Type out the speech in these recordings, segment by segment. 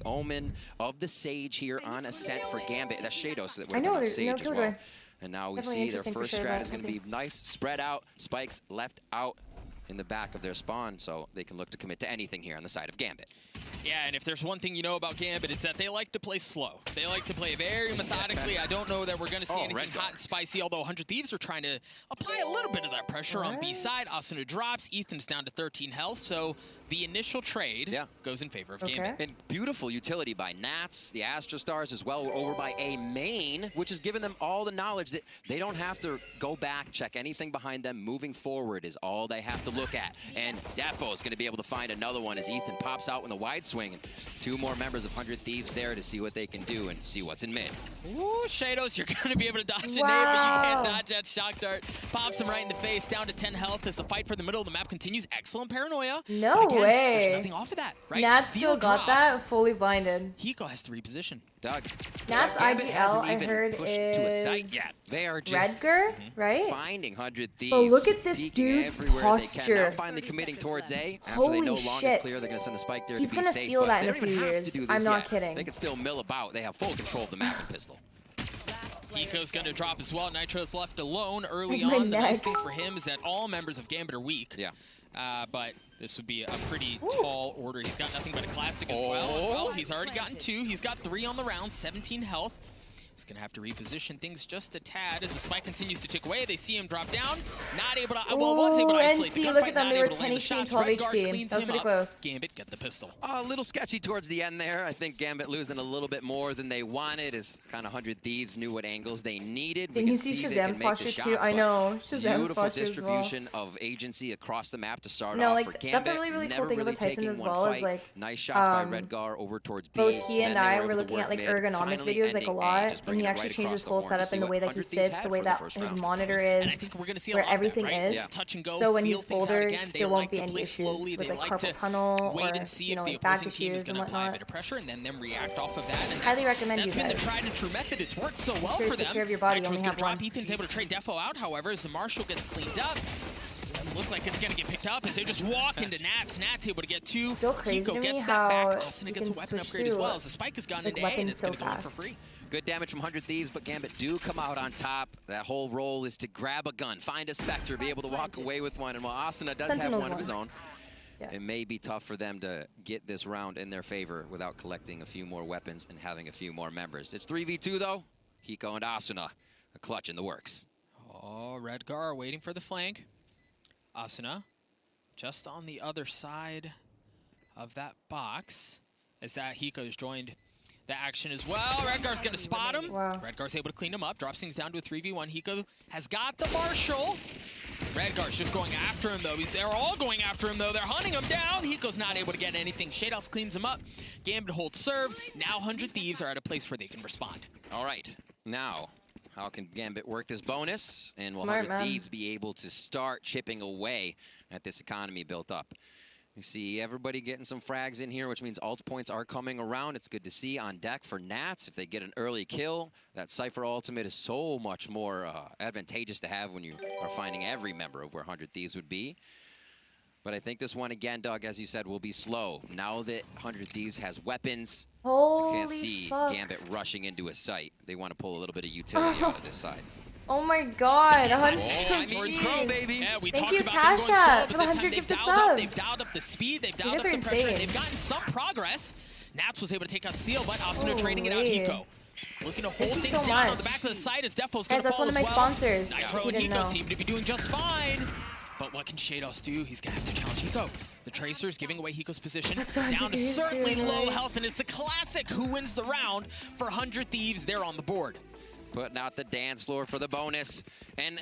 the omen of the sage here on ascent for Gambit. That's Shadow, so that would I know, have been there's sage no as killjoy. well. And now we Definitely see their interesting for first sure, strat but is going to okay. be nice, spread out, spikes left out in the back of their spawn, so they can look to commit to anything here on the side of Gambit. Yeah, and if there's one thing you know about Gambit, it's that they like to play slow. They like to play very methodically. I don't know that we're going to see anything hot and spicy, although 100 Thieves are trying to apply a little bit of that pressure on B side. Asuna drops, Ethan's down to 13 health, so the initial trade goes in favor of Gambit. And beautiful utility by Nats, the Astra Stars as well, over by a main, which has given them all the knowledge that they don't have to go back, check anything behind them. Moving forward is all they have to look at. And dephh is going to be able to find another one as Ethan pops out in the wide swing. And 2 more members of 100 Thieves there to see what they can do and see what's in mid. Ooh, Shadows, you're going to be able to dodge a nade, but you can't dodge that shock dart. Pops him right in the face, down to 10 health as the fight for the middle of the map continues. Excellent paranoia. No again, way. There's nothing off of that, right? Nats still got that, fully blinded. Hiko has to reposition. Doug. Nats IGL, I heard, is They are just Redgar, right? finding 100 Thieves. But look at this dude's posture. Now finally committing towards A. After Holy they know long shit. is clear, they're going to send the spike there He's to be gonna safe. feel But that they in a don't even few have years. to do this I'm not yet. kidding. They can still mill about. They have full control of the map and pistol. Hiko's going to drop as well. Nitro's left alone early My on. The nice neck. thing for him is that all members of Gambit are weak. Yeah. But this would be a pretty tall order. He's got nothing but a classic as well. Well, he's already gotten 2. He's got 3 on the round, 17 health. He's going to have to reposition things just a tad as the spike continues to tick away. They see him drop down. Not able to, well, was able to isolate the gunfight, look at them. not They were able to land 10 the HP, shots. 12 Red guard HP. cleans That was him pretty up. close. Gambit get the pistol. A little sketchy towards the end there. I think Gambit losing a little bit more than they wanted as kind of 100 Thieves knew what angles they needed. Didn't you see Shazam's posture too? I know, Shazam's posture as well. Beautiful distribution of agency across the map to start No, off like, for Gambit. that's a really cool thing about Tyson as well, is like, nice shots by Redgar over towards B. both he and I were looking at like ergonomic videos like a lot, and he actually changed his whole setup in the way that he sits, the way that his monitor is, where everything is. So when he's older, there won't be any issues with like carpal tunnel or, you know, like back issues and whatnot. Highly recommend you guys. That's been the tried and true method. It's worked so well for them. Take care of your body. You Nitro's only gonna have drop. one. Ethan's able to trade dephh out, however, as the Marshal gets cleaned up. Doesn't look like it's gonna get picked up as they just walk into Nats. Nats able to get 2. Still crazy Hiko to me gets how that back. you Asuna can gets a weapon switch upgrade as to, well as the spike has gone like, into A and weapons it's so gonna go in for fast. free. Good damage from 100 Thieves, but Gambit do come out on top. That whole role is to grab a gun, find a Spectre, be able to walk away with one. And while Asuna does have one of his own, it may be tough for them to get this round in their favor without collecting a few more weapons and having a few more members. It's 3v2 though. Hiko and Asuna, a clutch in the works. Oh, Redgar waiting for the flank. Asuna just on the other side of that box as that Hiko's joined the action as well. Redgar's going to spot him. Wow. Redgar's able to clean him up, drops things down to a 3v1. Hiko has got the Marshal. Redgar's just going after him, though. They're all going after him, though. They're hunting him down. Hiko's not able to get anything. Shados cleans him up. Gambit holds serve. Now 100 Thieves are at a place where they can respond. All right. Now, how can Gambit work this bonus? And will Smart, 100 Thieves be able to start chipping away at this economy built up? You see everybody getting some frags in here, which means ult points are coming around. It's good to see on deck for Nats. If they get an early kill, that Cypher ultimate is so much more advantageous to have when you are finding every member of where 100 Thieves would be. But I think this one, again, Doug, as you said, will be slow. Now that 100 Thieves has weapons, you can't see Gambit rushing into a site. They want to pull a little bit of utility out of this side. Oh my god, 100 baby. Yeah, we Thank talked you, about them going slow, but this time they've dialed up the speed, they've dialed up the pressure, and they've gotten some progress. Nats was able to take out Seal, but Asuna trading it out Hiko. Looking to hold things down on the back of the side as dephh's going to fall as well. That's one of my sponsors. Nitro and Hiko seem to be doing just fine. But what can Shados do? He's going to have to challenge Hiko. The Tracer's giving away Hiko's position. Down to certainly low health, and it's a classic who wins the round for 100 Thieves. They're on the board. Putting out the dance floor for the bonus. And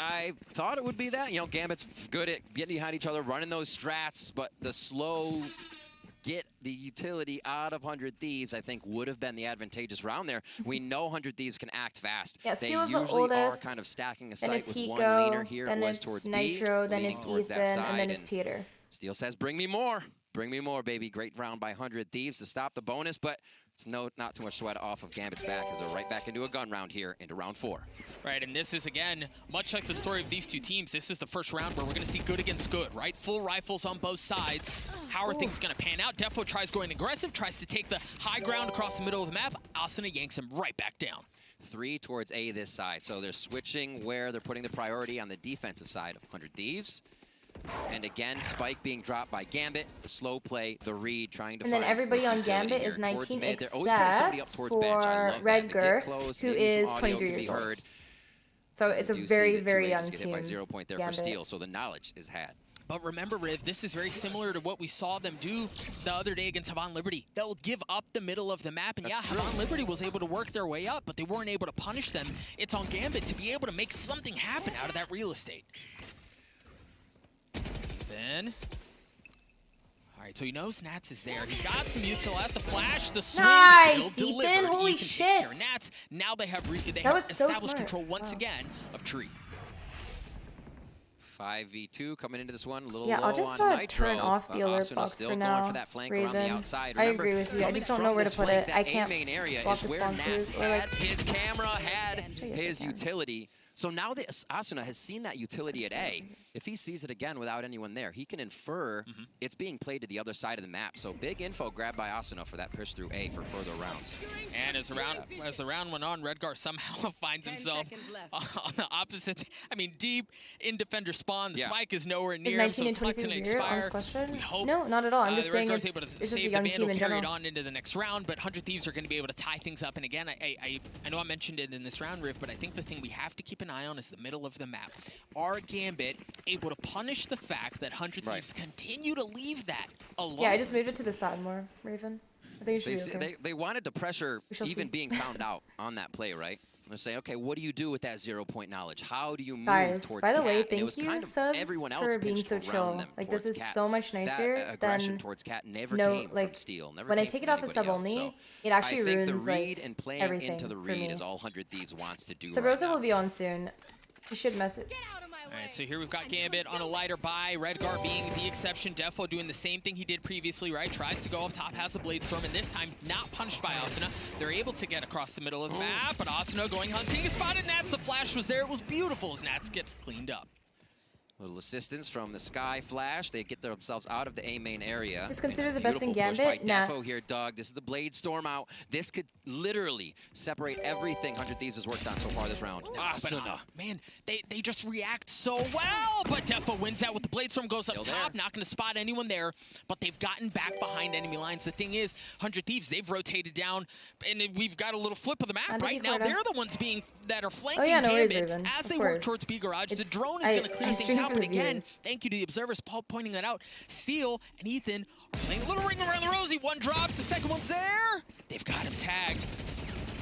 I thought it would be that. You know, Gambit's good at getting behind each other, running those strats, but the slow get the utility out of 100 Thieves, I think, would have been the advantageous round there. We know 100 Thieves can act fast. Yeah, they Steel is usually the oldest, are kind of stacking a then site it's with Hiko, one leaner here. then It was it's towards Nitro, B, then it's towards Ethan, that side, and then it's Peter. Steel says, bring me more. Bring me more, baby. Great round by 100 Thieves to stop the bonus, but it's not too much sweat off of Gambit's back as they're right back into a gun round here into round 4. Right, and this is, again, much like the story of these two teams, this is the first round where we're going to see good against good, right? Full rifles on both sides. How are things going to pan out? dephh tries going aggressive, tries to take the high ground across the middle of the map. Asuna yanks him right back down. 3 towards A this side, so they're switching where they're putting the priority on the defensive side of 100 Thieves. And again, Spike being dropped by Gambit, the slow play, the read, trying to find. And then everybody on Gambit is 19 except for Redgar, who is 23 years old. So it's a very, very young team. By 0 point there for steal, so the knowledge is had. But remember, Riv, this is very similar to what we saw them do the other day against Havon Liberty. They'll give up the middle of the map, and yeah, Havon Liberty was able to work their way up, but they weren't able to punish them. It's on Gambit to be able to make something happen out of that real estate. Then, all right, so he knows Nats is there. He's got some util at the flash, the swing. Nice, Ethan, holy shit. Nats, now they have established control once again of Tree. 5v2 coming into this one, a little low I'll just on turn off the alert box for now. Raven, I agree with you. I just don't know where to put it. I can't block the sponsors. Or like his camera had his utility. So now that Asuna has seen that utility at A, if he sees it again without anyone there, he can infer it's being played to the other side of the map. So big info grabbed by Asuna for that push through A for further rounds. And as the round went on, Redgar somehow finds himself on the opposite, deep in defender spawn. The spike is nowhere near. Is 19 and 23 weird, honest question? No, not at all. I'm just saying it's just a young team in general. Carried on into the next round, but 100 Thieves are going to be able to tie things up. And again, I know I mentioned it in this round, Riv, but I think the thing we have to keep an eye on is the middle of the map. Are Gambit able to punish the fact that 100 Thieves continue to leave that alone? Yeah, I just moved it to the side more, Raven. I think you should be okay. They wanted to pressure even being found out on that play, right? They're saying, okay, what do you do with that 0 point knowledge? How do you move towards by the way, Cat? thank you, subs, for being so chill. Like, this is so much nicer than towards Cat never came from steal. Never when I take it off a sub only, it actually ruins the read and playing everything into the read is all 100 Thieves wants to do. Subroza will be on soon. You should mess it. All right, so here we've got Gambit on a lighter buy. Redgar being the exception. dephh doing the same thing he did previously, right? Tries to go up top, has the Blade Storm, and this time not punished by Asuna. They're able to get across the middle of the map, but Asuna going hunting. He spotted Nats. The flash was there. It was beautiful as Nats gets cleaned up. Little assistance from the Sky Flash. They get themselves out of the A main area. It's considered the best in Gambit. dephh here, Doug. This is the Blade Storm out. This could literally separate everything 100 Thieves has worked on so far this round. Man, they just react so well. But dephh wins out with the Blade Storm, goes up top. Not going to spot anyone there, but they've gotten back behind enemy lines. The thing is, 100 Thieves, they've rotated down, and we've got a little flip of the map right now. They're the ones that are flanking Gambit as they work towards B Garage. The drone is going to clear things out. But again, thank you to the observers, Paul pointing that out. Steel and Ethan are playing a little ring around the rosy. One drops, the second one's there. They've got him tagged.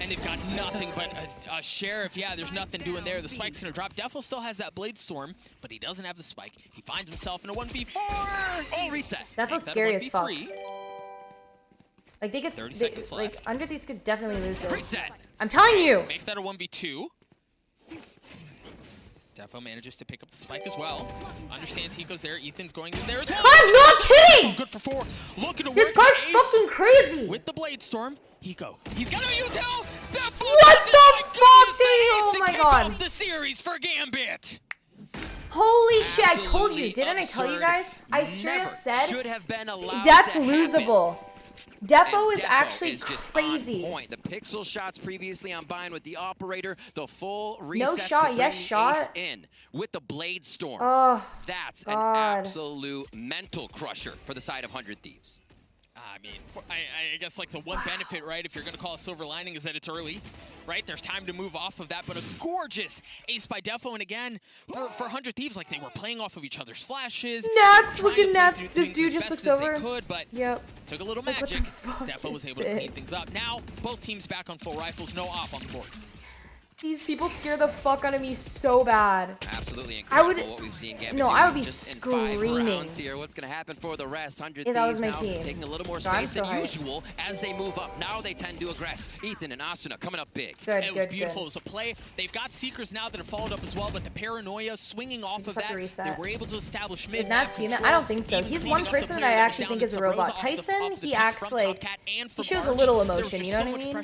And they've got nothing but a sheriff. Yeah, there's nothing doing there. The spike's going to drop. dephh still has that Blade Storm, but he doesn't have the spike. He finds himself in a 1v4. Oh, reset. deph's scary as fuck. Like, they could, 30 seconds left. Like, 100 Thieves could definitely lose this. Reset. I'm telling you. Make that a 1v2. dephh manages to pick up the spike as well. Understands he goes there. Ethan's going in there as well. I'm not kidding! Good for 4. Looking to this work guy's fucking crazy! With the Blade Storm, he's got a util! dephh! What the fuck? Oh my god. Off the series for Gambit! Holy shit, I told you. Didn't I tell you guys? I straight up said should have been allowed that's to losable. dephh is actually crazy. The pixel shots previously on Bind with the operator, the full reset. No shot, yes shot. In with the Blade Storm. Oh, that's an absolute mental crusher for the side of 100 Thieves. I guess like the one benefit, right, if you're going to call a silver lining, is that it's early, right? There's time to move off of that, but a gorgeous ace by dephh. And again, for 100 Thieves, like they were playing off of each other's flashes. Nats, look at Nats. This dude just looks over. But took a little like, magic. dephh was able to clean things up. Now, both teams back on full rifles, no op on the board. These people scare the fuck out of me so bad. Absolutely incredible what we've seen Gambit No, I would be screaming. Here. What's going to happen for the rest? 100 if that was Thieves my now team. taking a little more space than usual as they move up. Now they tend to aggress. Ethan and Asuna coming up big. It was beautiful. It was a play. They've got Seekers now that have followed up as well, but the paranoia swinging off of that, they were able to establish mid. Is Nat's human? I don't think so. He's one person that I actually think is a robot. Tyson, he acts like, he shows a little emotion, you know what I mean?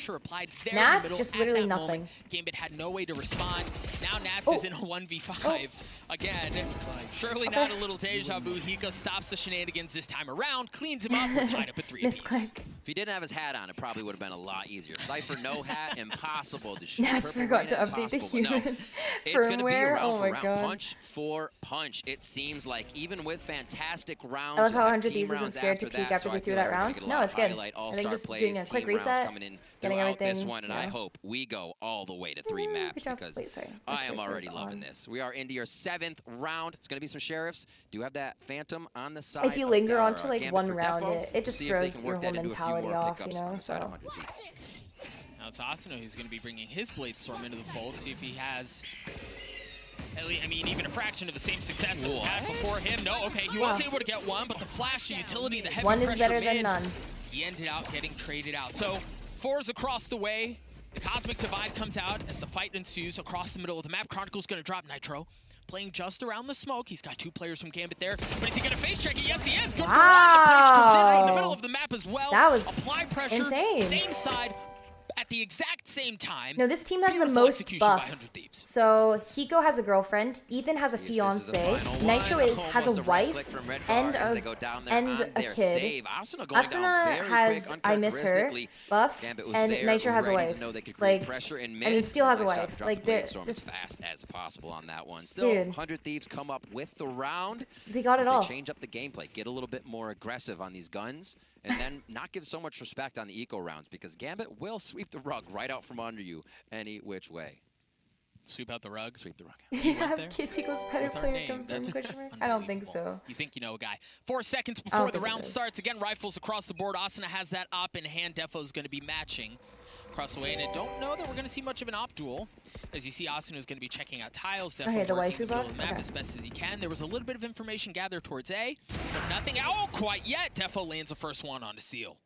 Nat's just literally nothing. Gambit had no way to respond. Now Nats is in a 1v5. Again, surely not a little deja vu. Hiko stops the shenanigans this time around, cleans him up, we're tied up at 3 apiece. Misclick. If he didn't have his hat on, it probably would have been a lot easier. Cypher, no hat, impossible to shoot. Nats forgot to update the human it's going to be a round oh for my round, god. punch for punch. It seems like even with fantastic rounds. I love how 100 Thieves isn't scared to peek after they threw that round. No, it's good. I think just doing a quick reset, getting everything. This one, and I hope we go all the way to 3 maps because I am already loving this. We are into your 7th round. It's going to be some sheriffs. Do you have that phantom on the side? If you linger onto like one round, it just throws your whole mentality off, you know. So. Now it's Asuna who's going to be bringing his Blade Storm into the fold. See if he has, at least, I mean, even a fraction of the same success that was had before him. No, okay, he was able to get one, but the flash, the utility, the heavy one pressure is better mid, than none. He ended up getting traded out. So 4's across the way. The Cosmic Divide comes out as the fight ensues across the middle of the map. Chronicle's going to drop Nitro. Playing just around the smoke. He's got 2 players from Gambit there. But is he going to face check it? Yes, he is. Good for one. The Punish comes in right in the middle of the map as well. That was apply pressure. insane. Same side. At the exact same time. No, this team has the most buffs. So Hiko has a girlfriend, Ethan has a fiance, Nitro has a wife and a kid. Asuna has I miss her buff, and Nitro has a wife. Like, and Steel has a wife. Like, they're as fast as possible on that one. Still, 100 Thieves come up with the round. They got it all. They change up the gameplay, get a little bit more aggressive on these guns, and then not give so much respect on the eco rounds because Gambit will sweep the rug right out from under you any which way. Sweep out the rug? Sweep the rug. Yeah, Kids equals better player confirmed? I don't think so. You think you know a guy. 4 seconds before the round starts. Again, rifles across the board. Asuna has that op in hand. dephh is going to be matching across the way. And I don't know that we're going to see much of an op duel. As you see, Asuna is going to be checking out tiles. dephh the working waifu the middle buff? of the map as best as he can. There was a little bit of information gathered towards A, but nothing quite yet. dephh lands the first one onto Steel.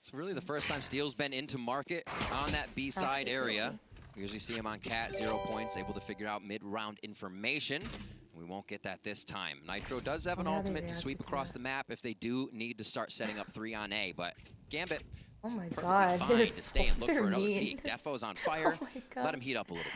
So really the first time Steel's been into market on that B-side area. We usually see him on Cat, 0 points, able to figure out mid-round information. We won't get that this time. Nitro does have an ultimate to sweep across the map if they do need to start setting up 3 on A, but Gambit, oh my god, fine to stay and look for another peek. dephh's on fire. Oh Let him heat up a little bit.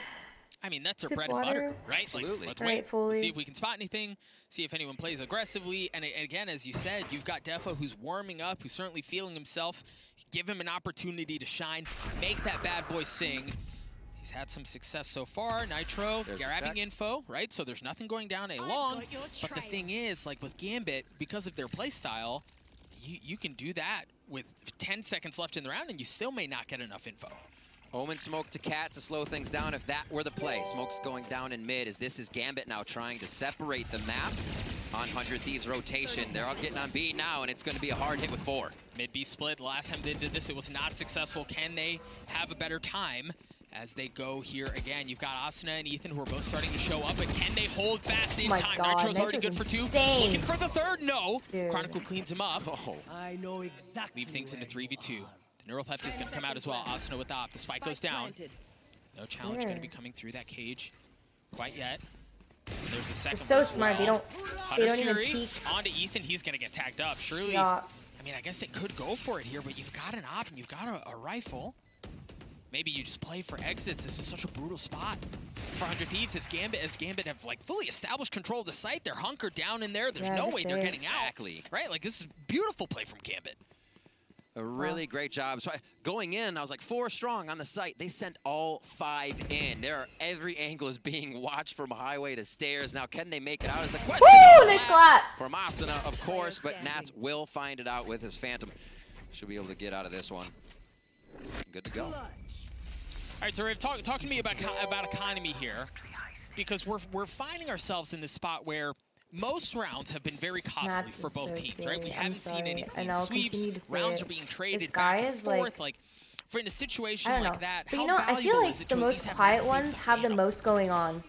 I mean, that's their bread and butter, right? Absolutely. Like, let's wait, see if we can spot anything, see if anyone plays aggressively. And again, as you said, you've got dephh who's warming up, who's certainly feeling himself. Give him an opportunity to shine, make that bad boy sing. He's had some success so far. Nitro grabbing info, right? So there's nothing going down A long. But the thing is, like with Gambit, because of their play style, you can do that with 10 seconds left in the round, and you still may not get enough info. Omen smoke to Cat to slow things down if that were the play. Smoke's going down in mid as this is Gambit now trying to separate the map on 100 Thieves rotation. They're all getting on B now, and it's going to be a hard hit with 4. Mid B split. Last time they did this, it was not successful. Can they have a better time as they go here again? You've got Asuna and Ethan who are both starting to show up, but can they hold fast in time? Nitro's already good for 2. Looking for the 3rd? No. Dude. Chronicle cleans him up. I know exactly. Leave things into 3v2. The Neural Theft is going to come out as well. Asuna with the op. The spike goes down. No challenge going to be coming through that cage quite yet. And there's a second. They're so smart. They don't even peek. Onto Ethan. He's going to get tagged up. Surely. Yeah. I mean, I guess they could go for it here, but you've got an op and you've got a rifle. Maybe you just play for exits. This is such a brutal spot for 100 Thieves. As Gambit have like fully established control of the site. They're hunkered down in there. There's no way they're getting out. Right? Like, this is beautiful play from Gambit. A really great job. So going in, I was like 4 strong on the site. They sent all 5 in. Every angle is being watched from highway to stairs. Now, can they make it out is the question. Woo! Nice clap. From Asuna, of course, but Nats will find it out with his Phantom. Should be able to get out of this one. Good to go. All right, so Rafe, talk to me about economy here, because we're finding ourselves in this spot where most rounds have been very costly for both teams, right? We haven't seen any clean sweeps. Rounds are being traded back and forth. Like, for in a situation like that, but you know, I feel like the most quiet ones have the most going on.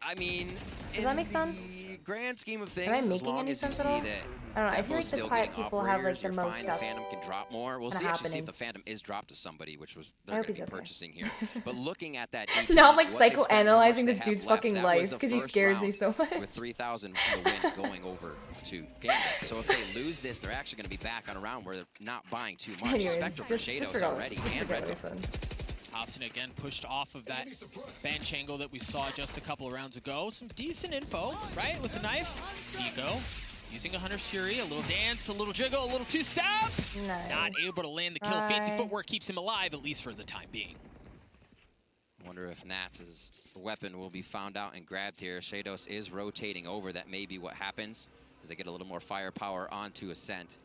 I mean, does that make sense? Grand scheme of things, am I making any sense at all? I don't know. I feel like the quiet people have like the most stuff. The Phantom can drop more. We'll see if the Phantom is dropped to somebody, which was they're going to be purchasing here. But looking at that, now I'm like psychoanalyzing this dude's fucking life because he scares me so much. With 3,000 from the win going over to Gambit. So if they lose this, they're actually going to be back on a round where they're not buying too much. Anyways, Spectrum for Shadows already and Red. Asuna again pushed off of that bench angle that we saw just a couple of rounds ago. Some decent info, right, with the knife. Ego using a Hunter's Fury, a little dance, a little jiggle, a little two-step. Nice. Not able to land the kill. Fancy footwork keeps him alive, at least for the time being. I wonder if Nats' weapon will be found out and grabbed here. Shadows is rotating over. That may be what happens as they get a little more firepower onto Ascent.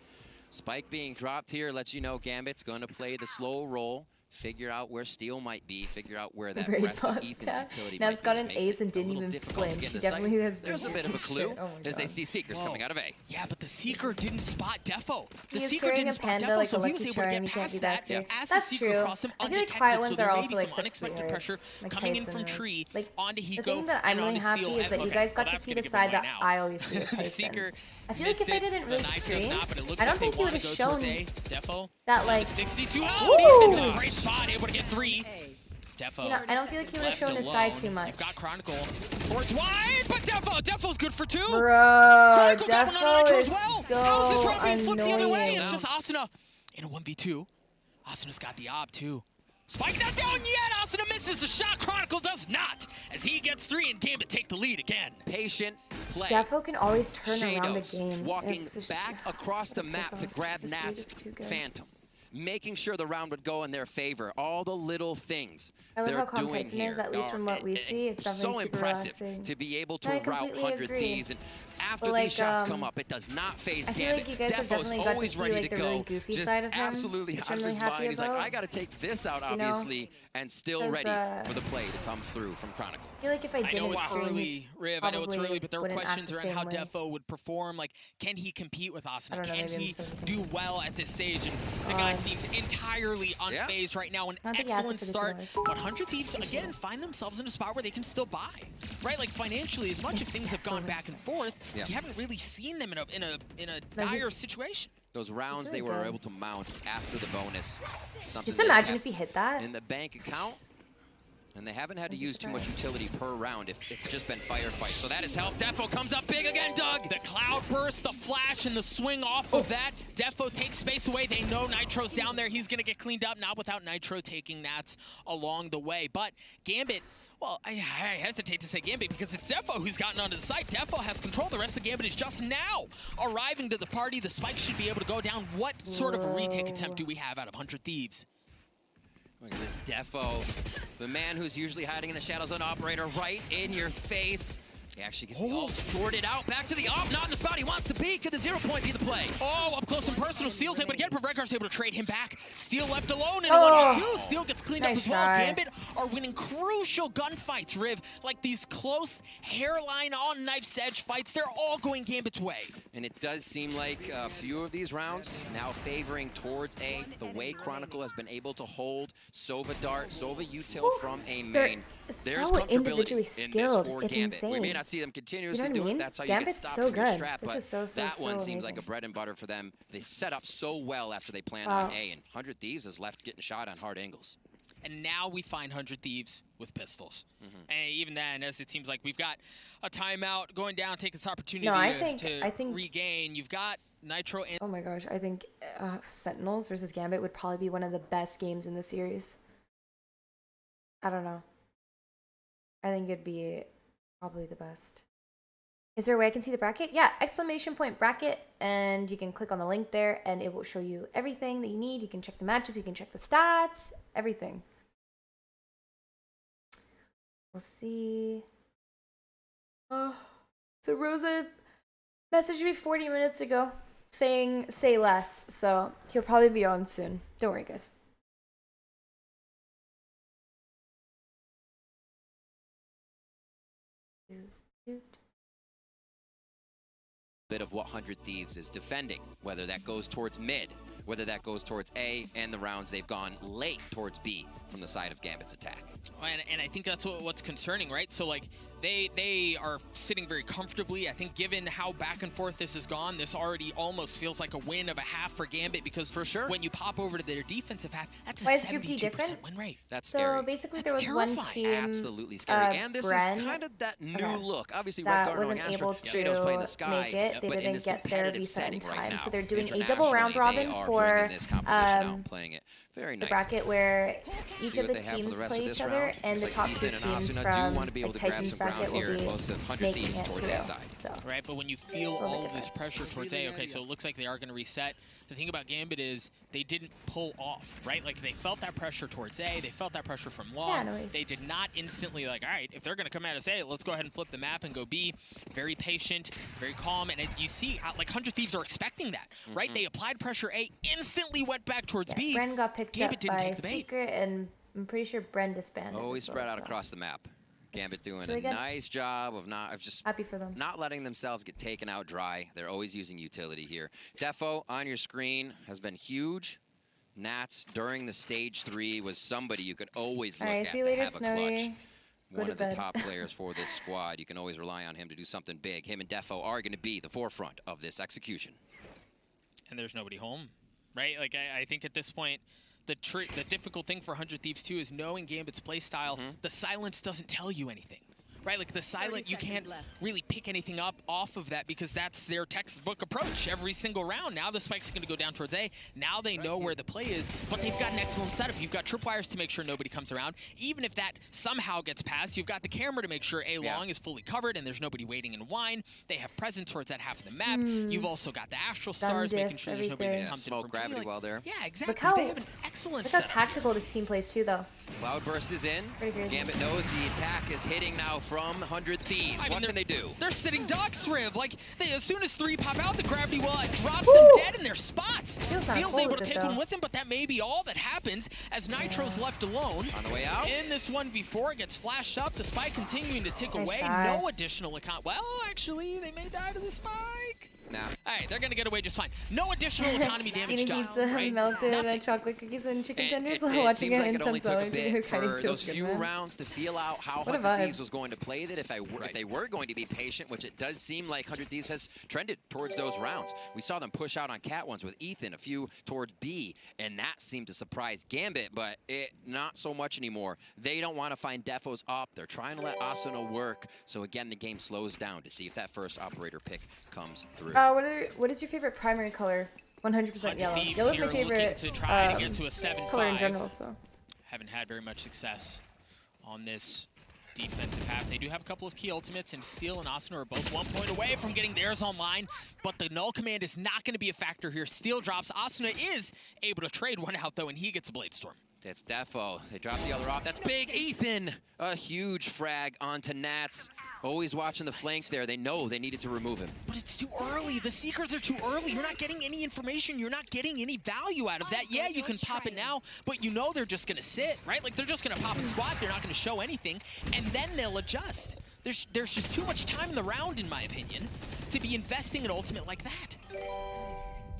Spike being dropped here lets you know Gambit's going to play the slow roll. Figure out where Steel might be, figure out where that rest of Ethan's utility now might it's got be. an ace and didn't even flinch. He definitely has There's a bit of a clue as they see Seekers coming out of A. Yeah, but the Seeker didn't spot dephh. The He Seeker didn't spot dephh, like so he was able to get past that. Yeah. As That's the Seeker crossed him I feel like undetected, quiet ones so are there may also be like some unexpected pressure like coming in from tree onto Higo. The thing that I'm really happy is that you guys got to see the side that I always see with Tyson. I feel like if I didn't really stream, I don't think he would have shown that like. 62. Oh, great spot, able to get 3. dephh. You know, I don't feel like he would have shown his side too much. You've got Chronicle towards wide, but dephh's good for 2. Bro, dephh is so How's it dropping? Flip the other way. annoying. It's just Asuna in a 1v2. Asuna's got the ob too. Spike not down yet. Asuna misses the shot. Chronicle does not, as he gets 3 and Gambit take the lead again. Patient play. dephh can always turn around the game. Walking back across the map to grab Nat's Phantom. Making sure the round would go in their favor. All the little things I love they're how calm doing Tyson here is, at least from what we see. It's definitely so super impressive relaxing. to be able to I route completely 100 agree. Thieves. And after But these like, shots come up, it does not phase I feel Gambit. like you guys have definitely got to always see ready like to the go. really goofy Just side of him. absolutely Which out I'm of really his happy mind. He's like, about. I got to take this out, You know? obviously, and still 'Cause, ready for the play to come through from Chronicle. I feel like if I I know didn't it's stream, early, Riv. I know it's early, but there are wouldn't act questions the around how same way. dephh would perform. Like, can he compete with Asuna? I don't know, Can maybe he I'm do well at this stage? And the guy seems entirely unfazed right now. An I don't think he has it excellent for the start. 2 hours. 100 Thieves, again, find themselves in a spot where they can still buy. Right? Like, financially, as much as things have gone back and forth, you haven't really seen them in a dire situation. Those rounds really they were good. able to mount after the bonus. Just imagine if he hit that. In the bank account. And they haven't had to use too much utility per round if it's just been firefight. So that has helped. dephh comes up big again, Doug. The cloud burst, the flash, and the swing off of that. dephh takes space away. They know Nitro's down there. He's going to get cleaned up, not without Nitro taking Nats along the way. But Gambit, well, I hesitate to say Gambit because it's dephh who's gotten onto the site. dephh has control. The rest of Gambit is just now arriving to the party. The spike should be able to go down. What sort of a retake attempt do we have out of 100 Thieves? Look at this dephh, the man who's usually hiding in the shadows, an operator right in your face. He actually gets the ult sorted out. Back to the op, not in the spot he wants to be. Could the 0 point be the play? Oh, up close and personal. Steel's able to get it, but Redgar's able to trade him back. Steel left alone in a 1v2. Steel gets cleaned up as well. Gambit are winning crucial gunfights, Riv. Like these close hairline on knife's edge fights, they're all going Gambit's way. And it does seem like a few of these rounds now favoring towards A. The way Chronicle has been able to hold Sova Dart, Sova Util from a main. There's so comfortability individually in this skilled. for It's Gambit. insane. We may not see them continuously You know do what I mean? it. That's how Gambit's you get stopped so from your good. strat. This But is so that one seems amazing. like a bread and butter for them. They set up so well after they planned on A, and 100 Thieves is left getting shot on hard angles. And now we find 100 Thieves with pistols. And even then, as it seems like we've got a timeout going down, take this opportunity to regain. You've got Nitro and... Oh my gosh, I think Sentinels versus Gambit would probably be one of the best games in the series. I don't know. I think it'd be probably the best. Is there a way I can see the bracket? Yeah, ! bracket, and you can click on the link there, and it will show you everything that you need. You can check the matches, you can check the stats, everything. We'll see. So Rosa messaged me 40 minutes ago saying say less, so he'll probably be on soon. Don't worry, guys. Bit of what 100 Thieves is defending, whether that goes towards mid, whether that goes towards A and the rounds they've gone late towards B from the side of Gambit's attack. And I think that's what's concerning, right? So, like, they are sitting very comfortably. I think given how back and forth this has gone, this already almost feels like a win of a half for Gambit, because for sure, when you pop over to their defensive half, that's a 72% win rate. That's scary. So basically there was one team, absolutely scary. And this is kind of that new look. Obviously, Red wasn't able to make it. They didn't get their reset in time. So they're doing a double round robin for the bracket where each of the teams play each other, and the top two teams from like Tyson's bracket will be making it through. So. Right, but when you feel all of this pressure towards A, okay, so it looks like they are going to reset. The thing about Gambit is they didn't pull off, right? Like, they felt that pressure towards A, they felt that pressure from long. Yeah, they did not instantly, like, all right, if they're going to come at us A, let's go ahead and flip the map and go B. Very patient, very calm, and as you see, like, 100 Thieves are expecting that, right? They applied pressure A, instantly went back towards B. Bren got picked Gambit up by Secret, and I'm pretty sure Bren disbanded. Always spread out across the map. Gambit doing a nice job of just happy for them. Not letting themselves get taken out dry. They're always using utility here. dephh on your screen has been huge. Nats during the stage 3 was somebody you could always look at see you later, to have a clutch. One of the top players for this squad. You can always rely on him to do something big. Him and dephh are going to be the forefront of this execution. And there's nobody home, right? Like, I think at this point, the difficult thing for 100 Thieves too is knowing Gambit's playstyle. The silence doesn't tell you anything, right? Like, the silent, you can't really pick anything up off of that, because that's their textbook approach every single round. Now the spike's going to go down towards A. Now they know where the play is, but they've got an excellent setup. You've got tripwires to make sure nobody comes around. Even if that somehow gets passed, you've got the camera to make sure A long is fully covered and there's nobody waiting in wine. They have presence towards that half of the map. You've also got the astral stars, making sure there's nobody that comes in from gravity well there. Yeah, exactly. They have an excellent setup. Look how tactical this team plays too, though. Cloudburst is in. Gambit knows the attack is hitting now from 100 Thieves. What can they do? They're sitting ducks, Riv. Like, as soon as 3 pop out, the gravity well drops them dead in their spots. Steel's able to take one with him, but that may be all that happens as Nitro's left alone. On the way out. In this 1v4, it gets flashed up. The spike continuing to tick away. No additional account. Well, actually, they may die to the spike. Nah. All right, they're going to get away just fine. No additional economy damage done. Pizza, right? melted chocolate cookies and chicken tenders while watching it in Tenz. It for those few rounds to feel out how 100 Thieves was going to play that. If they were going to be patient, which it does seem like 100 Thieves has trended towards those rounds. We saw them push out on cat ones with Ethan, a few towards B, and that seemed to surprise Gambit, but not so much anymore. They don't want to find dephs up. They're trying to let Asuna work. So again, the game slows down to see if that first operator pick comes through. What is your favorite primary color? 100% yellow. Yellow's my favorite to try to get to a 7-5. Color in general, so. Haven't had very much success on this defensive half. They do have a couple of key ultimates, and Steel and Asuna are both 1 point away from getting theirs online, but the null command is not going to be a factor here. Steel drops. Asuna is able to trade one out, though, and he gets a Blade Storm. That's dephh. They drop the other off. That's big. Ethan, a huge frag onto Nats. Always watching the flank there. They know they needed to remove him. But it's too early. The Seekers are too early. You're not getting any information. You're not getting any value out of that. Yeah, you can pop it now, but you know they're just going to sit, right? Like, they're just going to pop a squat. They're not going to show anything, and then they'll adjust. There's just too much time in the round, in my opinion, to be investing an ultimate like that.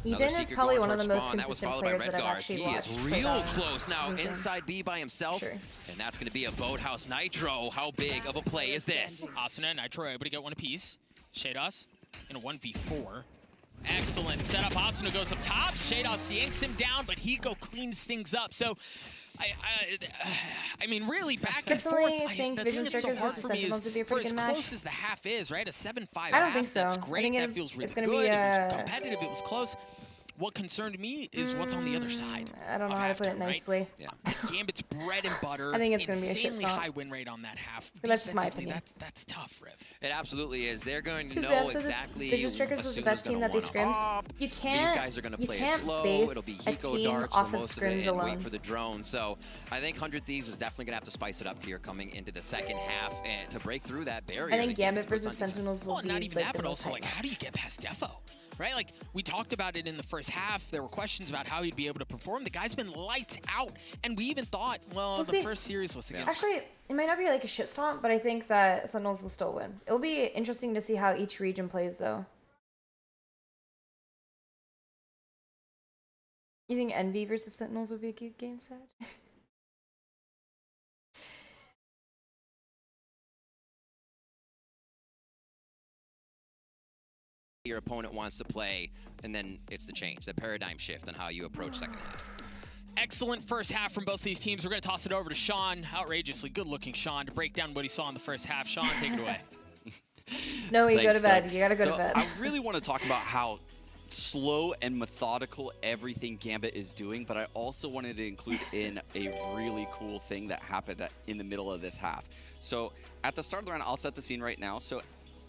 Ethan is probably one of the most consistent players that I've actually watched. He is real close now, inside B by himself. And that's going to be a Boathouse Nitro. How big of a play is this? Asuna and Nitro able to get one apiece. Shados in a 1v4. Excellent setup. Asuna goes up top. Shados yanks him down, but Hiko cleans things up. So, I mean, really, back and forth. Personally, I think Vision Strikers versus Sentinels would be a pretty good match. As close as the half is, right? A 7-5 I don't think so. That's great. That feels really good. It was competitive. It was close. What concerned me is what's on the other side. I don't know how to put it nicely. Right? Yeah. Gambit's bread and butter. I think it's going to be a shit insanely high win rate on that half. But that's just my opinion. That's tough, Riv. It absolutely is. They're going to know exactly. Vision Strikers was the best team that they scrimmed. You can't. These guys are going to play it slow. It'll be Hiko darts for most of it and wait for the drone. So I think 100 Thieves is definitely going to have to spice it up here coming into the second half and to break through that barrier. I think Gambit versus Sentinels will be not even like that, the but most also like, how do you get past dephh? Right, like we talked about it in the first half. There were questions about how he'd be able to perform. The guy's been lights out, and we even thought, well, the first series was against. Actually, it might not be like a shit stomp, but I think that Sentinels will still win. It'll be interesting to see how each region plays, though. Using Envy versus Sentinels would be a good game set. Your opponent wants to play, and then it's the change, the paradigm shift on how you approach second half. Excellent first half from both these teams. We're going to toss it over to Sean, outrageously good-looking Sean, to break down what he saw in the first half. Sean, take it away. Snowy, go to bed. You gotta go to bed. I really want to talk about how slow and methodical everything Gambit is doing, but I also wanted to include in a really cool thing that happened in the middle of this half. So at the start of the round, I'll set the scene right now. So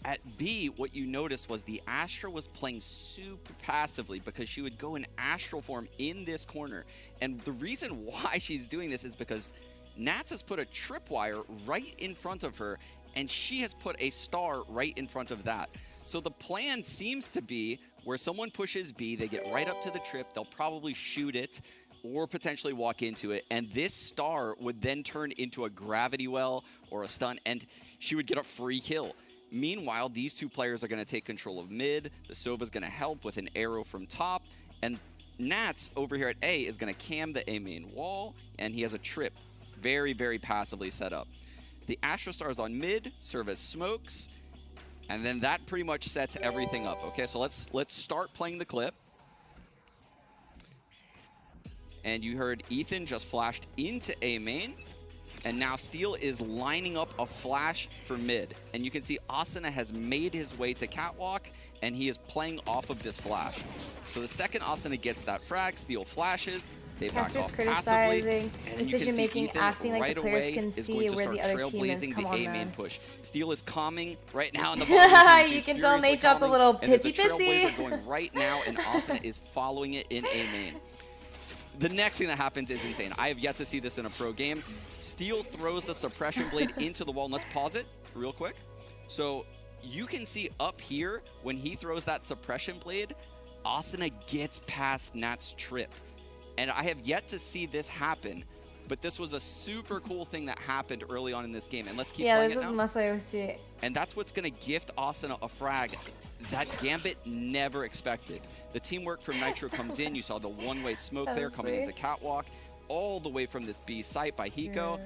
at B, what you noticed was the Astra was playing super passively because she would go in astral form in this corner. And the reason why she's doing this is because Nats has put a tripwire right in front of her, and she has put a star right in front of that. So the plan seems to be where someone pushes B, they get right up to the trip, they'll probably shoot it or potentially walk into it, and this star would then turn into a gravity well or a stun, and she would get a free kill. Meanwhile, these two players are going to take control of mid. The Sova's going to help with an arrow from top. And Nats over here at A is going to cam the A main wall. And he has a trip very, very passively set up. The Astra Stars on mid serve as smokes. And then that pretty much sets everything up. Okay, so let's start playing the clip. And you heard Ethan just flashed into A main. And now Steel is lining up a flash for mid. And you can see Asuna has made his way to catwalk, and he is playing off of this flash. So the second Asuna gets that frag, Steel flashes, they back off passively. Decision making, acting like the players can see where the other team is. Come on, man. Push. Steel is calming right now in the bottom. You can tell Nate Shot's a little pissy-pissy. Going right now, and Asuna is following it in A main. The next thing that happens is insane. I have yet to see this in a pro game. Steel throws the suppression blade into the wall. And let's pause it real quick. So you can see up here, when he throws that suppression blade, Asuna gets past Nat's trip. And I have yet to see this happen, but this was a super cool thing that happened early on in this game. And let's keep playing it now. Masayoshi. And that's what's going to gift Asuna a frag that Gambit never expected. The teamwork from Nitro comes in. You saw the one-way smoke there coming into catwalk, all the way from this B site by Hiko.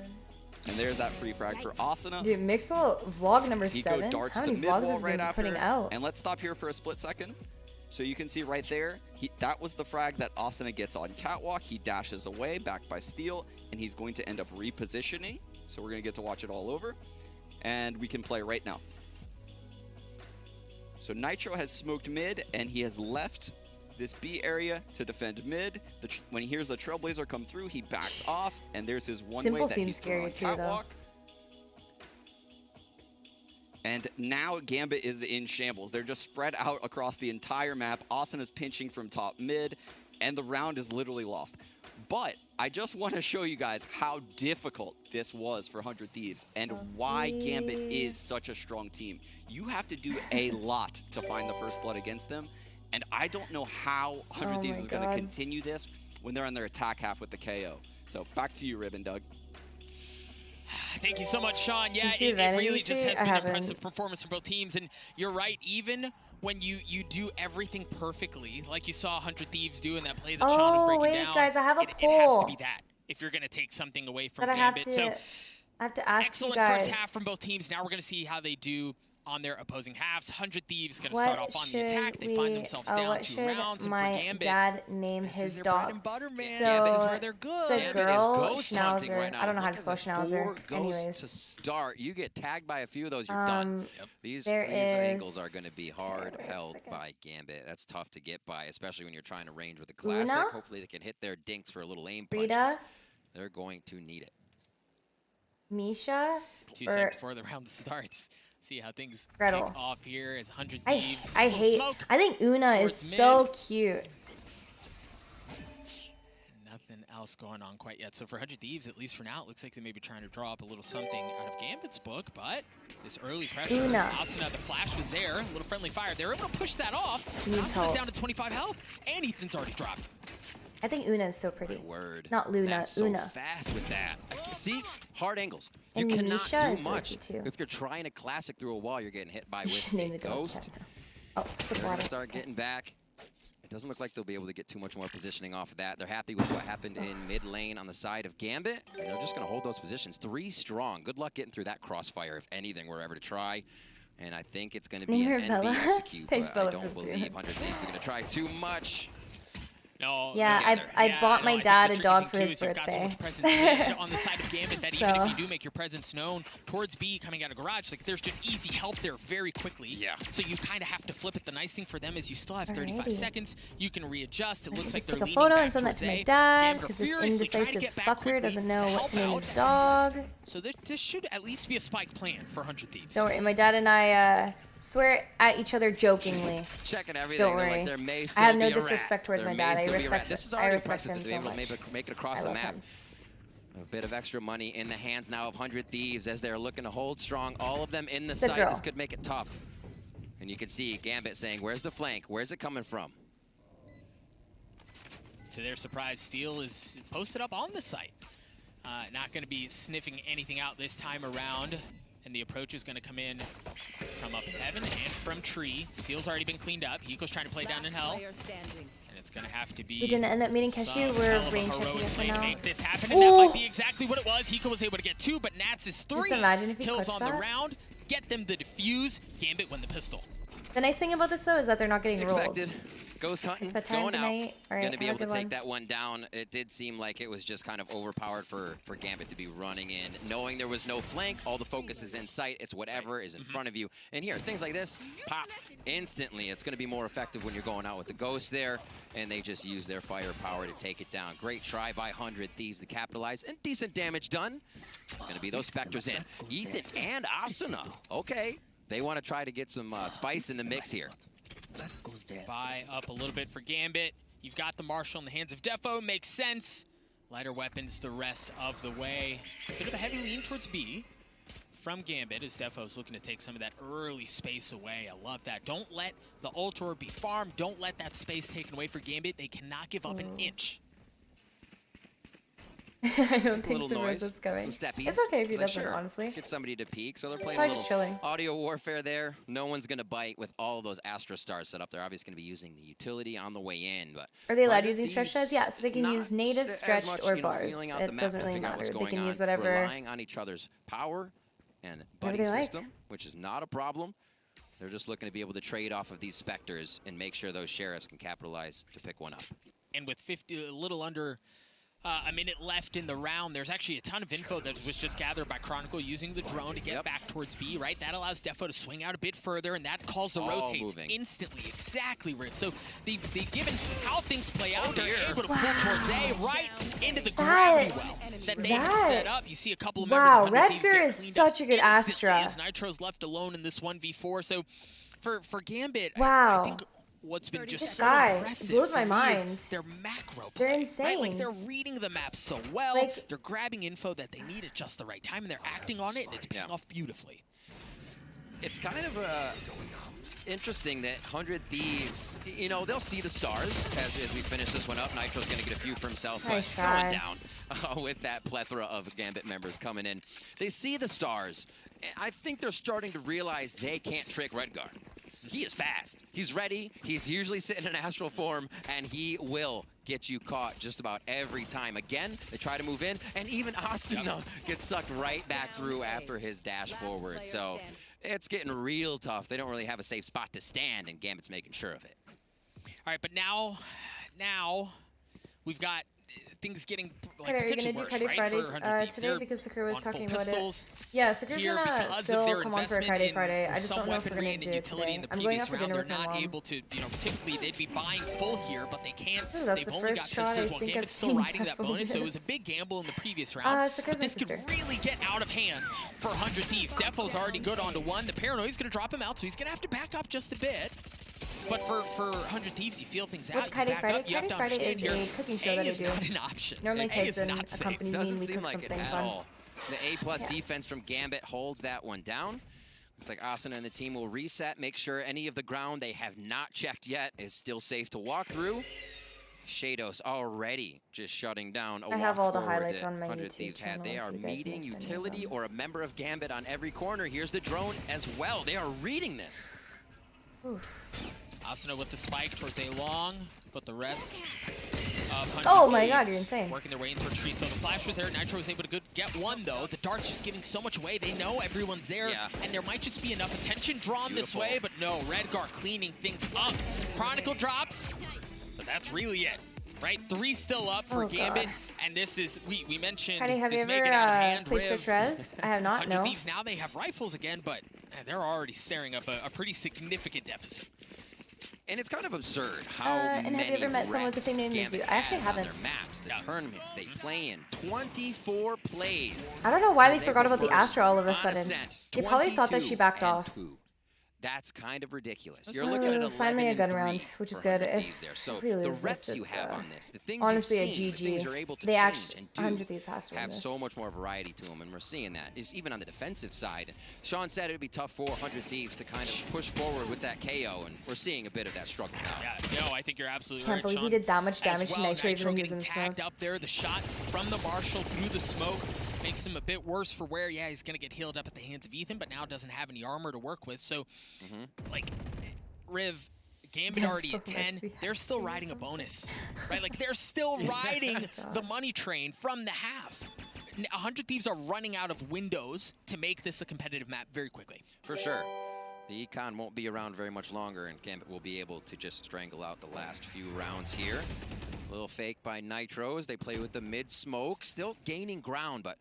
And there's that free frag for Asuna. Dude, Mixel vlog number Hiko 7. darts How the many mid vlogs wall has right been putting after. out? And let's stop here for a split second. So you can see right there, that was the frag that Asuna gets on catwalk. He dashes away, backed by Steel, and he's going to end up repositioning. So we're going to get to watch it all over. And we can play right now. So Nitro has smoked mid, and he has left this B area to defend mid. When he hears the Trailblazer come through, he backs off, and there's his one way that he's scary too, catwalk. And now Gambit is in shambles. They're just spread out across the entire map. Austin is pinching from top mid, and the round is literally lost. But I just want to show you guys how difficult this was for 100 Thieves and why Gambit is such a strong team. You have to do a lot to find the first blood against them. And I don't know how 100 Thieves is going to continue this when they're on their attack half with the KO. So back to you, Ribbon Doug. Thank you so much, Sean. Yeah, it really just has been an impressive performance from both teams. And you're right, even when you do everything perfectly, like you saw 100 Thieves do in that play that Sean was breaking down. Guys, I have a poll. It has to be that if you're going to take something away from Gambit. I have to ask excellent you guys. First half from both teams. Now we're going to see how they do on their opposing halves. 100 Thieves going to start off on the attack. They find themselves down 2 rounds. And for Gambit, dad name his dog? Bread and butter, man. So, this is where they're good. So girl, Schnauzer. Right, I don't know how to spell Schnauzer. Anyways. To start, you get tagged by a few of those, you're done. These angles are going to be hard held by Gambit. That's tough to get by, especially when you're trying to range with a classic. Hopefully they can hit their dinks for a little aim punches. They're going to need it. Misha? 2 seconds before the round starts. See how things kick off here as 100 Thieves. I think Una is so cute. Nothing else going on quite yet. So for 100 Thieves, at least for now, it looks like they may be trying to draw up a little something out of Gambit's book, but this early pressure, Asuna, the flash was there, a little friendly fire. They were able to push that off. Asuna's down to 25 health, and Ethan's already dropped. I think Una is so pretty. Word. Not Luna, That's Una. So fast with that. See? Hard angles. You and cannot Misha do much. If you're trying a classic through a wall, you're getting hit by with a ghost. Oh, they're going to start getting back. It doesn't look like they'll be able to get too much more positioning off of that. They're happy with what happened in mid lane on the side of Gambit. And they're just going to hold those positions. 3 strong. Good luck getting through that crossfire if anything were ever to try. And I think it's going to be an NB execute, but I don't believe 100 Thieves are going to try too much. No, yeah, I bought my dad a dog for his birthday. On the side of Gambit, that even if you do make your presence known towards B coming out of garage, like there's just easy help there very quickly. Yeah. So you kind of have to flip it. The nice thing for them is you still have 35 seconds. You can readjust. It looks like they're leaning back took a photo and send that to my dad because this indecisive fucker doesn't know what to name his dog. So this should at least be a spike plan for 100 Thieves. Don't worry, my dad and I swear at each other jokingly. Checking everything. Don't worry. Like I have no disrespect towards my dad. This is already impressive that they're able to make it across the map. A bit of extra money in the hands now of 100 Thieves as they're looking to hold strong. All of them in the site. This could make it tough. And you can see Gambit saying, where's the flank? Where's it coming from? To their surprise, Steel is posted up on the site. Not going to be sniffing anything out this time around. And the approach is going to come in from up heaven and from tree. Steel's already been cleaned up. Hiko's trying to play down in hell. And it's going to have to be... We didn't end up meeting Keshu. We're range checking it for now. Make this happen, and that might be exactly what it was. Hiko was able to get 2, but Nats is 3 kills on the round. Get them the defuse. Gambit win the pistol. The nice thing about this, though, is that they're not getting rolled. Ghost hunting, going out, going to be able to take that one down. It did seem like it was just kind of overpowered for Gambit to be running in. Knowing there was no flank, all the focus is in sight. It's whatever is in front of you. And here, things like this, pop instantly. It's going to be more effective when you're going out with the Ghost there. And they just use their firepower to take it down. Great try by 100 Thieves to capitalize. And decent damage done. It's going to be those Spectres in. Ethan and Asuna. Okay. They want to try to get some spice in the mix here. Buy up a little bit for Gambit. You've got the Marshal in the hands of dephh. Makes sense. Lighter weapons the rest of the way. Bit of a heavy lean towards B from Gambit as dephh's looking to take some of that early space away. I love that. Don't let the Ultor be farmed. Don't let that space taken away for Gambit. They cannot give up an inch. I don't think Subroza's going. Some steppies. It's okay if he doesn't, honestly. Get somebody to peek. So they're playing a little audio warfare there. No one's going to bite with all those Astra stars set up. They're obviously going to be using the utility on the way in. But are they allowed using stretch as? Yeah, so they can use native, stretched, or bars. It doesn't really matter. They can use whatever. Relying on each other's power and buddy system, which is not a problem. They're just looking to be able to trade off of these Spectres and make sure those Sheriffs can capitalize to pick one up. And with a little under... a minute left in the round. There's actually a ton of info that was just gathered by Chronicle using the drone to get back towards B, right? That allows dephh to swing out a bit further, and that calls the rotates instantly. Exactly, Riff. So they've given how things play out, they're able to pull towards A right into the gravity well that they had set up. You see a couple of members of 100 Thieves Redger is such a good Astra. As Nitro's left alone in this 1v4. So for Gambit, wow. I think what's been just this so guy impressive blows my mind. Their macro play, they're insane. Right? Like they're reading the map so well. Like, they're grabbing info that they need at just the right time, and they're acting on it, and it's paying off beautifully. It's kind of interesting that 100 Thieves, you know, they'll see the stars as we finish this one up. Nitro's going to get a few for himself, but going down with that plethora of Gambit members coming in. They see the stars. I think they're starting to realize they can't trick Redguard. He is fast. He's ready. He's usually sitting in astral form, and he will get you caught just about every time. Again, they try to move in, and even Asuna gets sucked right back through after his dash forward. So it's getting real tough. They don't really have a safe spot to stand, and Gambit's making sure of it. All right, but now we've got things getting like are you gonna do Kyedae Friday today because Sakura was talking about it? Yeah, Sakura's gonna still come on for a Kyedae Friday. I just don't know if we're gonna do it today. I'm going out for dinner with my mom. Able to, you know, typically they'd be buying full here, but they can't. That's the first shot I think I've seen that bonus, so it was a big gamble in the previous round. Sakura's but this could really get out of hand for 100 Thieves. dephh's already good onto one. The Paranoid's gonna drop him out, so he's gonna have to back up just a bit. But for 100 Thieves, you feel things out. What's Kyedae Friday? Kyedae Friday is a cooking show that I do. Not an option. Normally Tyson accompanies me and we cook something fun. The A+ defense from Gambit holds that one down. Looks like Asuna and the team will reset, make sure any of the ground they have not checked yet is still safe to walk through. Shadows already just shutting down a I have all the highlights on my YouTube channel. They are meeting utility or a member of Gambit on every corner. Here's the drone as well. They are reading this. Oof. Asuna with the spike towards a long, but the rest of oh my god, you're insane. Working their way in towards trees. So the flash was there. Nitro was able to get one though. The dart's just giving so much away. They know everyone's there, and there might just be enough attention drawn this way, but no, Redgar cleaning things up. Chronicle drops, but that's really it. Right, 3 still up for Gambit, and this is, we mentioned Kyedae, have you this ever played Search Res? I have not, no. Thieves, now they have rifles again, but they're already staring up a pretty significant deficit. And it's kind of absurd how and many have you ever met someone with the same name as you? I actually haven't. Their maps, the tournaments they play in, 24 plays. I don't know why they forgot about the Astra all of a sudden. They probably thought that she backed off. That's kind of ridiculous. You're looking at 11 finally a gun round, which is good. So really the reps you have on this, the things honestly you've seen, a GG. the things you're able to they change actually, and do 100 Thieves has to have win this. so much more variety to them, and we're seeing that. Is even on the defensive side, Sean said it would be tough for 100 Thieves to kind of push forward with that KO, and we're seeing a bit of that struggle now. Yeah, no, I think you're absolutely right, Sean. He did that much damage to Nitro even when he was in the smoke. Up there, the shot from the Marshall through the smoke makes him a bit worse for wear. Yeah, he's gonna get healed up at the hands of Ethan, but now doesn't have any armor to work with. So, like, Riv, Gambit already at 10. They're still riding a bonus, right? Like, they're still riding the money train from the half. 100 Thieves are running out of windows to make this a competitive map very quickly. For sure. The Econ won't be around very much longer, and Gambit will be able to just strangle out the last few rounds here. A little fake by Nitro as they play with the mid-smoke. Still gaining ground, but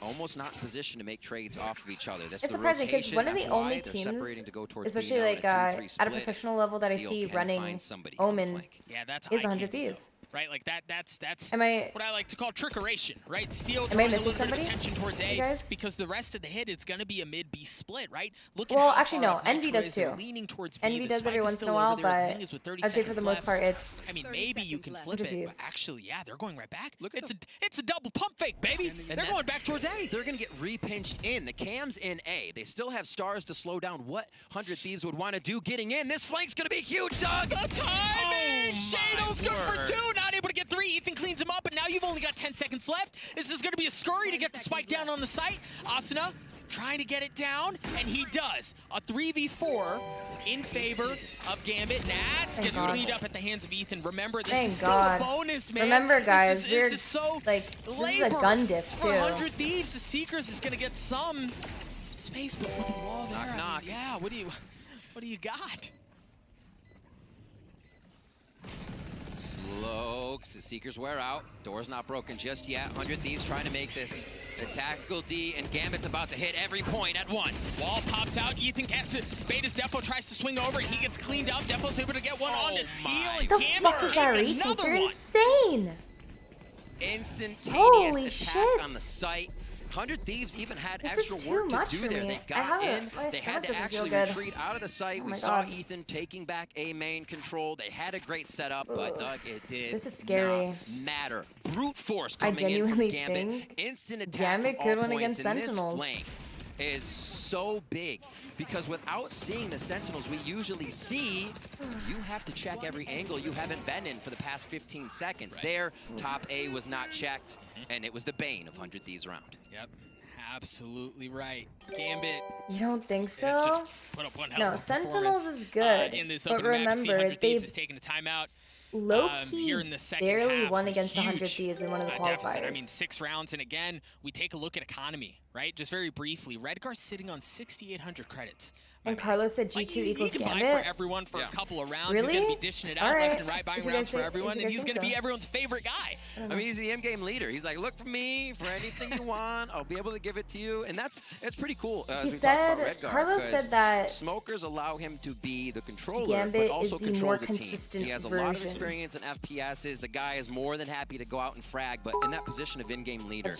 almost not in position to make trades off of each other. That's it's surprising because one of the only teams, especially like at a professional level, that I see running Omen is 100 Thieves. Right, like that's what I like to call trickeration, right? Steel am I drawing a missing little bit of somebody? attention towards A because the rest of the hit it's going to be a mid B split, right? Look at well, how actually far no, Envy Nitro does too. Leaning towards B. Envy does every once in a while, but I'd say for the most part it's. I mean, maybe you can flip it, but actually, yeah, they're going right back. Look, it's a double pump fake, baby. They're going back towards A. They're going to get re-pinched in. The cam's in A. They still have stars to slow down what 100 Thieves would want to do getting in. This flank's going to be huge, Doug. The timing! Shadows good for 2, not able to get 3. Ethan cleans him up, and now you've only got 10 seconds left. This is going to be a scurry to get the spike down on the site. Asuna trying to get it down, and he does. A 3v4 in favor of Gambit. Nats gets cleaned up at the hands of Ethan. Remember, this is still a bonus, man. Remember, guys, this is so like, this is a gun diff, too. For 100 Thieves, the Seekers is going to get some space, but with the wall there. Knock. Yeah, what do you got? Slokes, the Seekers wear out. Door's not broken just yet. 100 Thieves trying to make this a tactical D, and Gambit's about to hit every point at once. Wall pops out. Ethan gets it. Beta's dephh tries to swing over, and he gets cleaned up. Deph's able to get one on to steal, and the Gambit fuck is that retake? They're insane. Instantaneous Holy attack shit. on the site. 100 Thieves even had this extra work to do there. They got in. They had to actually retreat out of the site. We saw Ethan taking back A main control. They had a great setup, but Doug, it did this is scary. not matter. Brute force coming in from Gambit. Instant attack Gambit could win against Sentinels. This flank is so big because without seeing the Sentinels we usually see, you have to check every angle you haven't been in for the past 15 seconds. Right. There, top A was not checked, and it was the bane of 100 Thieves round. Yep, absolutely right. Gambit. You don't think so? Just put up one hell of a Sentinels is good, in this but remember, they've taken a timeout. Low-key barely half, won against 100 Thieves in one of the qualifiers. Deficit. I mean, 6 rounds, and again, we take a look at economy, right? Just very briefly, Redgar's sitting on 6,800 credits. And Carlos said G2 equals he Gambit. Buy for everyone for a couple of rounds. Really? He's going to be dishing it out left and right, buying rounds for everyone, and he's going to be everyone's favorite guy. I mean, he's the in-game leader. He's like, look for me for anything you want. I'll be able to give it to you, and it's pretty cool. He said, Carlos said that smokers allow him to be the controller, Gambit but also is the control more the consistent team. He has a lot of experience in FPSs. The guy is more than happy to go out and frag, but in that position of in-game leader,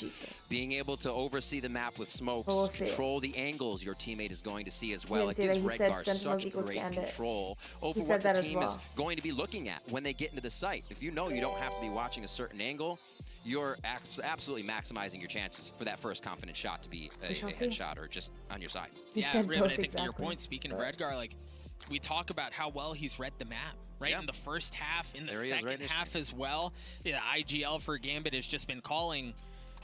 being able to oversee the map with smokes, control the angles your teammate is going to see as well. It gives Redgar such great control over what the team is going to be looking at when they get into the site. If you know you don't have to be watching a certain angle, you're absolutely maximizing your chances for that first confident shot to be a headshot or just on your side. Yeah, Riv, I think to your point, speaking of Redgar, like, we talk about how well he's read the map. Right, in the first half, in the second half as well. Yeah, the IGL for Gambit has just been calling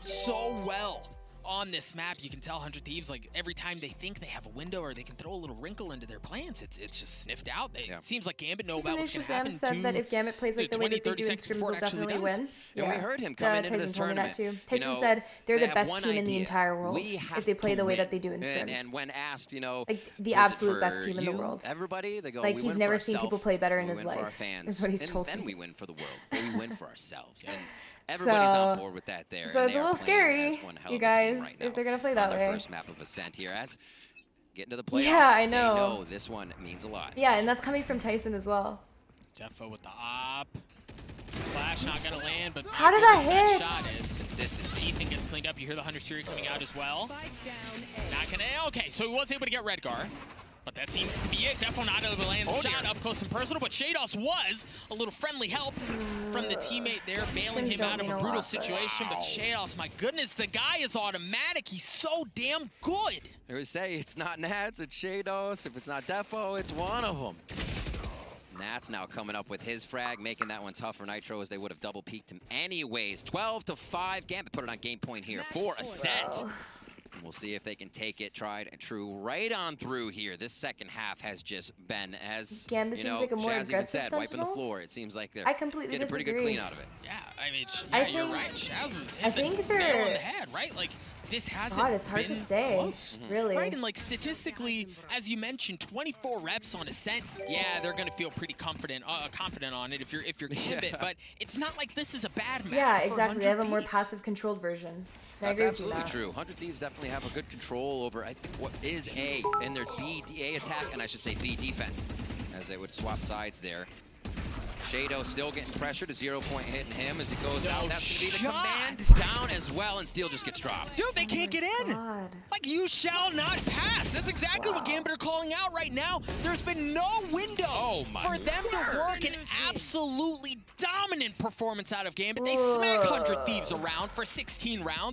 so well on this map, you can tell 100 Thieves, like, every time they think they have a window or they can throw a little wrinkle into their plans, it's just sniffed out. It seems like Gambit know about what's going to happen. Said that if Gambit plays like the way that they do in scrims, they'll definitely win. Yeah, we heard him coming into this tournament. Tyson said they're the best team in the entire world if they play the way that they do in scrims. And when asked, you know, like the absolute best team in the world. Everybody, they go, like he's never seen people play better in his life. Is what he's told me. Then we win for the world. We win for ourselves. And everybody's on board with that there. So it's a little scary, you guys, if they're gonna play that way. First map of Ascent here. That's getting to the playoffs. Yeah, I know. They know this one means a lot. Yeah, and that's coming from Tyson as well. dephh with the op. Flash not gonna land, but how did that hit? Shot is consistency. Ethan gets cleaned up. You hear the Hunter's Fury coming out as well. Not gonna. Okay, so he was able to get Redgar. But that seems to be it. dephh not able to land the shot up close and personal, but shahzam was a little friendly help from the teammate there, bailing him out of a brutal situation. But shahzam, my goodness, the guy is automatic. He's so damn good. I would say it's not Nats, it's shahzam. If it's not dephh, it's one of them. Nats now coming up with his frag, making that one tough for Nitro as they would have double peaked him anyways. 12-5. Gambit put it on game point here for Ascent. We'll see if they can take it, tried and true, right on through here. This second half has just been, as Gambit seems like a more aggressive said, wiping the floor. It seems like they're getting a pretty good clean out of it. Yeah, I mean, you're right. Shaz was I think they're nail on the head, right? Like, this hasn't God, it's hard to say, close. Really. Right, and like statistically, as you mentioned, 24 reps on Ascent. Yeah, they're gonna feel pretty confident on it if you're Gambit, but it's not like this is a bad map. Yeah, exactly. They have a more passive controlled version. That's absolutely true. 100 Thieves definitely have a good control over, I think, what is A in their A attack, and I should say B defense, as they would swap sides there. shahzam still getting pressured, a 0 point hitting him as he goes out. That's going to be the command down as well, and Steel just gets dropped. Dude, they can't get in. God. Like, you shall not pass. That's exactly what Gambit are calling out right now. There's been no window for them to work an absolutely dominant performance out of Gambit. They smack 100 Thieves around for 16 rounds.